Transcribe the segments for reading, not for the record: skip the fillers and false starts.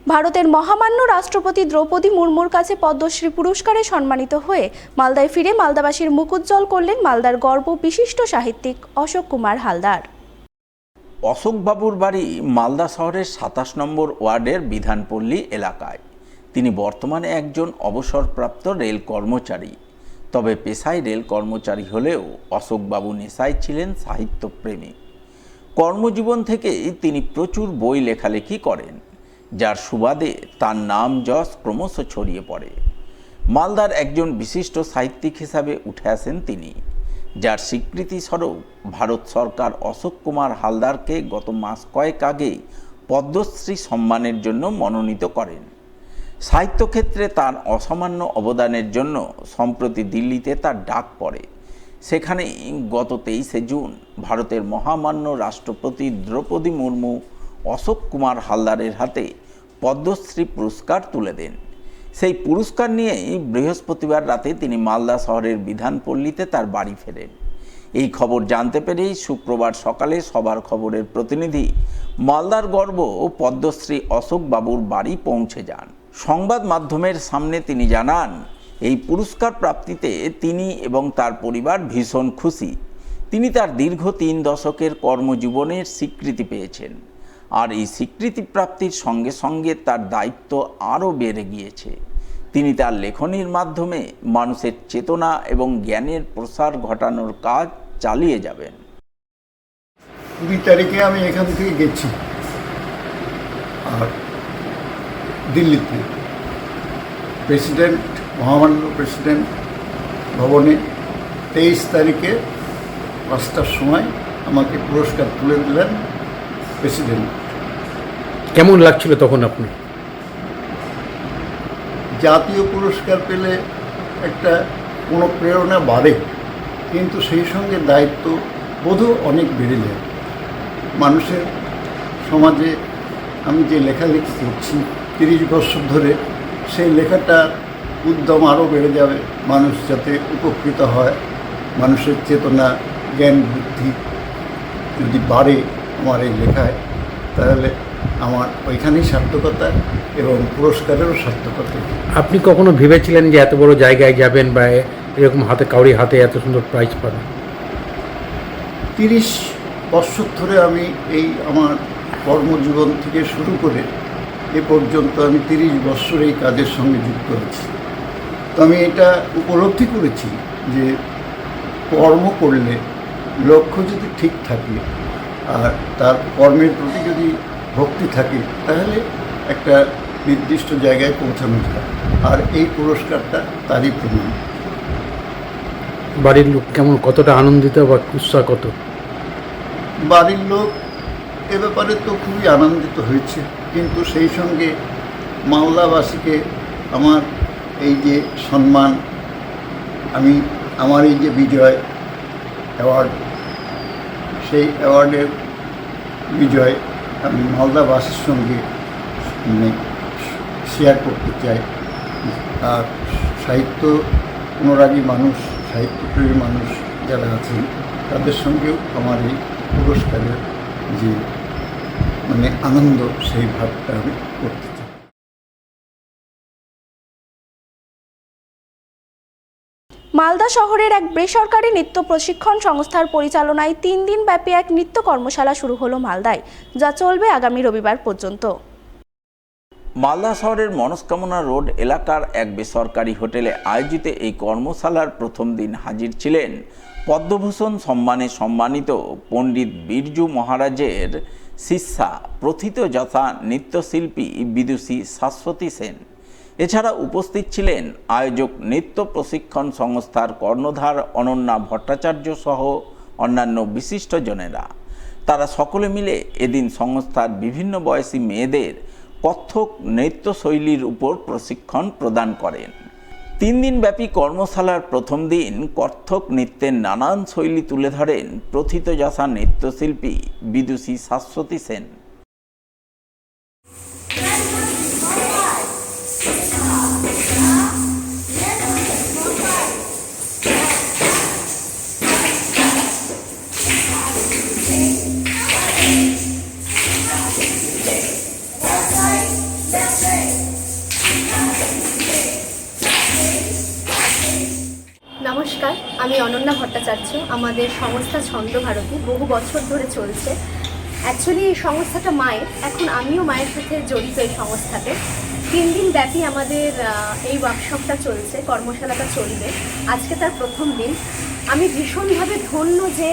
ভারতের মহামান্য রাষ্ট্রপতি দ্রৌপদী মুর্মুর কাছে পদ্মশ্রী পুরস্কারে সম্মানিত হয়ে মালদায় ফিরে মালদাবাসীর মুখ উজ্জ্বল করলেন মালদার গর্ব বিশিষ্ট সাহিত্যিক অশোক কুমার হালদার। অশোকবাবুর বাড়ি মালদা শহরের ২৭ নম্বর ওয়ার্ডের বিধানপল্লী এলাকায়। তিনি বর্তমানে একজন অবসরপ্রাপ্ত রেল কর্মচারী। তবে পেশায় রেল কর্মচারী হলেও অশোকবাবু নেশায় ছিলেন সাহিত্যপ্রেমী। কর্মজীবন থেকেই তিনি প্রচুর বই লেখালেখি করেন, যার সুবাদে তার নাম যশ ক্রমশ ছড়িয়ে পড়ে। মালদার একজন বিশিষ্ট সাহিত্যিক হিসাবে উঠে আসেন তিনি, যার স্বীকৃতিস্বরূপ ভারত সরকার অশোক কুমার হালদারকে গত মাস কয়েক আগে পদ্মশ্রী সম্মানের জন্য মনোনীত করেন। সাহিত্যক্ষেত্রে তার অসামান্য অবদানের জন্য সম্প্রতি দিল্লিতে তার ডাক পড়ে। সেখানে গত ২৩শে জুন ভারতের মহামান্য রাষ্ট্রপতি দ্রৌপদী মুর্মু অশোক কুমার হালদারের হাতে পদ্মশ্রী পুরস্কার তুলে দেন। সেই পুরস্কার নিয়েই বৃহস্পতিবার রাতে তিনি মালদা শহরের বিধানপল্লীতে তার বাড়ি ফেরেন। এই খবর জানতে পেরেই শুক্রবার সকালে সবার খবরের প্রতিনিধি মালদার গর্ব পদ্মশ্রী অশোক বাবুর বাড়ি পৌঁছে যান। সংবাদ মাধ্যমের সামনে তিনি জানান, এই পুরস্কার প্রাপ্তিতে তিনি এবং তার পরিবার ভীষণ খুশি। তিনি তার দীর্ঘ ৩ দশকের কর্মজীবনের স্বীকৃতি পেয়েছেন, আর এই স্বীকৃতি প্রাপ্তির সঙ্গে সঙ্গে তার দায়িত্ব আরও বেড়ে গিয়েছে। তিনি তার লেখনীর মাধ্যমে মানুষের চেতনা এবং জ্ঞানের প্রসার ঘটানোর কাজ চালিয়ে যাবেন। ২০ তারিখে আমি এখান থেকে গেছি আর দিল্লিতে মহামান্য প্রেসিডেন্ট ভবনে ২৩ তারিখে ৫টার সময় আমাকে পুরস্কার তুলে দিলেন প্রেসিডেন্ট। কেমন লাগছিল তখন আপনি? জাতীয় পুরস্কার পেলে একটা কোনো প্রেরণা বাড়ে, কিন্তু সেই সঙ্গে দায়িত্ব বোধও অনেক বেড়ে যায়। মানুষের সমাজে আমি যে লেখালেখি করছি ৩০ বছর ধরে, সেই লেখাটার উদ্যম আরও বেড়ে যাবে। মানুষ যাতে উপকৃত হয়, মানুষের চেতনা জ্ঞান বুদ্ধি যদি বাড়ে আমার এই লেখায়, তাহলে আমার ওইখানেই সার্থকতা এবং পুরস্কারেরও সার্থকতা। আপনি কখনো ভেবেছিলেন যে এত বড় জায়গায় যাবেন বা এরকম কাউরি হাতে এত সুন্দর প্রাইজ পাবেন? ৩০ বছর ধরে আমি এই আমার কর্মজীবন থেকে শুরু করে এ পর্যন্ত আমি ৩০ বছর এই কাজের সঙ্গে যুক্ত আছি। তো আমি এটা উপলব্ধি করেছি যে কর্ম করলে লক্ষ্য যদি ঠিক থাকে আর তার কর্মের প্রতি যদি ভক্তি থাকে, তাহলে একটা নির্দিষ্ট জায়গায় পৌঁছানো যায়। আর এই পুরস্কারটা তারই প্রমাণ। বাড়ির লোক কেমন, কতটা আনন্দিত বা উৎসাহ কত? বাড়ির লোক এ ব্যাপারে তো খুবই আনন্দিত হয়েছে, কিন্তু সেই সঙ্গে মালদাবাসীকে আমার এই যে সম্মান, আমার এই যে বিজয় অ্যাওয়ার্ড, সেই অ্যাওয়ার্ডের বিজয় আমি মালদাবাসীর সঙ্গে শেয়ার করতে চাই। আর সাহিত্য অনুরাগী মানুষ, সাহিত্যপ্রেমী মানুষ যারা আছেন, তাদের সঙ্গেও আমার এই পুরস্কারের যে আনন্দ, সেই ভাবটা আমি করতে চাই। মালদা শহরের এক বেসরকারি নৃত্য প্রশিক্ষণ সংস্থার পরিচালনায় ৩ দিন ব্যাপী এক নৃত্য কর্মশালা শুরু হলো মালদায়, যা চলবে আগামী রবিবার পর্যন্ত। মালদা শহরের মনস্কামনা রোড এলাকার এক বেসরকারি হোটেলে আয়োজিত এই কর্মশালার প্রথম দিন হাজির ছিলেন পদ্মভূষণ সম্মানে সম্মানিত পণ্ডিত বিরজু মহারাজের শিষ্যা প্রথিতযশা নৃত্যশিল্পী বিদুষী শাশ্বতী সেন। এছাড়া উপস্থিত ছিলেন আয়োজক নৃত্য প্রশিক্ষণ সংস্থার কর্ণধার অনন্যা ভট্টাচার্য সহ অন্যান্য বিশিষ্টজনেরা। তারা সকলে মিলে এদিন সংস্থার বিভিন্ন বয়সী মেয়েদের কত্থক নৃত্যশৈলীর উপর প্রশিক্ষণ প্রদান করেন। 3 দিনব্যাপী কর্মশালার প্রথম দিন কত্থক নৃত্যের নানান শৈলী তুলে ধরেন প্রথিতযশা নৃত্যশিল্পী বিদুষী শাশ্বতী সেন। Let's নমস্কার, আমি অনন্যা ভট্টাচার্য। আমাদের সংস্থা ছন্দভারতী বহু বছর ধরে চলছে। অ্যাকচুয়ালি এই সংস্থাটা মায়ের, এখন আমিও মায়ের সাথে জড়িত এই সংস্থাতে। 3 দিন ব্যাপী আমাদের এই ওয়ার্কশপটা চলছে, কর্মশালাটা চলবে। আজকে তার প্রথম দিন। আমি ভীষণভাবে ধন্য যে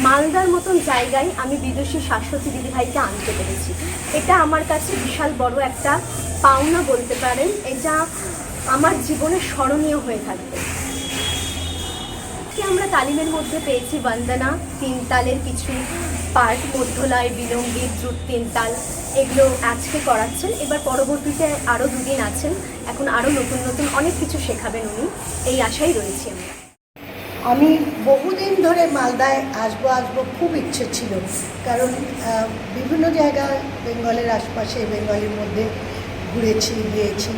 মালদার মতন জায়গায় আমি বিদুষী শাশ্বতী দিদিভাইকে আনতে পেরেছি। এটা আমার কাছে বিশাল বড় একটা পাওনা বলতে পারেন। এটা আমার জীবনে স্মরণীয় হয়ে থাকবে। আমরা তালিমের মধ্যে পেয়েছি বন্দনা, 3 তালের কিছু পার্ট, মধ্যলয়, বিলম্বী, দ্রুত 3 তাল, এগুলো আজকে করাচ্ছেন। এবার পরবর্তীতে আরও 2 দিন আছেন, এখন আরও নতুন নতুন অনেক কিছু শেখাবেন উনি, এই আশাই রয়েছি আমরা। আমি বহুদিন ধরে মালদায় আসবো খুব ইচ্ছে ছিল, কারণ বিভিন্ন জায়গায় বেঙ্গলের আশপাশে, বেঙ্গলের মধ্যে ঘুরেছি, গিয়েছি,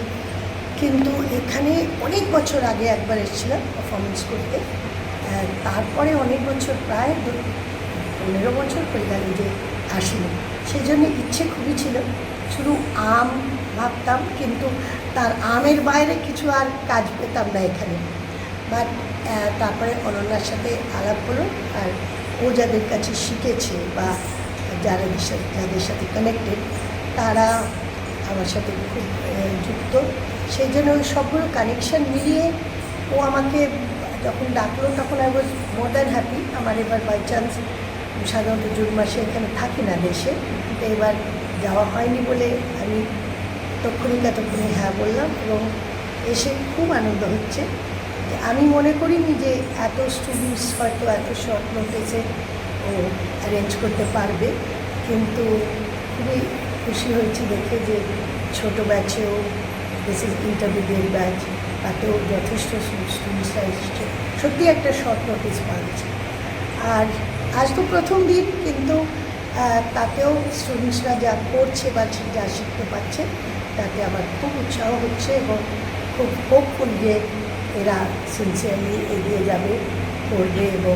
কিন্তু এখানে অনেক বছর আগে একবার এসেছিলাম পারফরমেন্স করতে। তারপরে অনেক বছর, প্রায় 15 বছর হয়ে গেল যে আসিনি। সেই জন্য ইচ্ছে খুবই ছিল। শুধু আম ভাবতাম, কিন্তু তার আমের বাইরে কিছু আর কাজ পেতাম না এখানে। বাট তারপরে অনন্যার সাথে আলাপ হলো, আর ও যাদের কাছে শিখেছে বা যাদের সাথে কানেক্টেড, তারা আমার সাথে খুব যুক্ত। সেই জন্য ওই সবগুলো কানেকশান মিলিয়ে ও আমাকে যখন ডাকলো, তখন I was more than happy. আমার এবার বাই চান্স, সাধারণত জুন মাসে এখানে থাকি না দেশে, কিন্তু এবার যাওয়া হয়নি বলে আমি তক্ষণি হ্যাঁ বললাম, এবং এসে খুব আনন্দ হচ্ছে। আমি মনে করিনি যে এত স্টুডেন্টস হয়তো এত শর্ট নোটিসে ও অ্যারেঞ্জ করতে পারবে, কিন্তু খুবই খুশি হয়েছি দেখে যে ছোটো ব্যাচেও, দিস ইজ ইন্টারমিডিয়েট ব্যাচ, তাতেও যথেষ্ট স্টুডেন্টসরা এসেছে। সত্যি একটা শর্ট নোটিস পাচ্ছে। আর আজ তো প্রথম দিন, কিন্তু তাতেও স্টুডেন্টসরা যা করছে বা যা শিখতে পারছে, তাতে আমার খুব উৎসাহ হচ্ছে, এবং খুব হোপফুল যে এরা সিনসিয়ারলি এগিয়ে যাবে, করবে এবং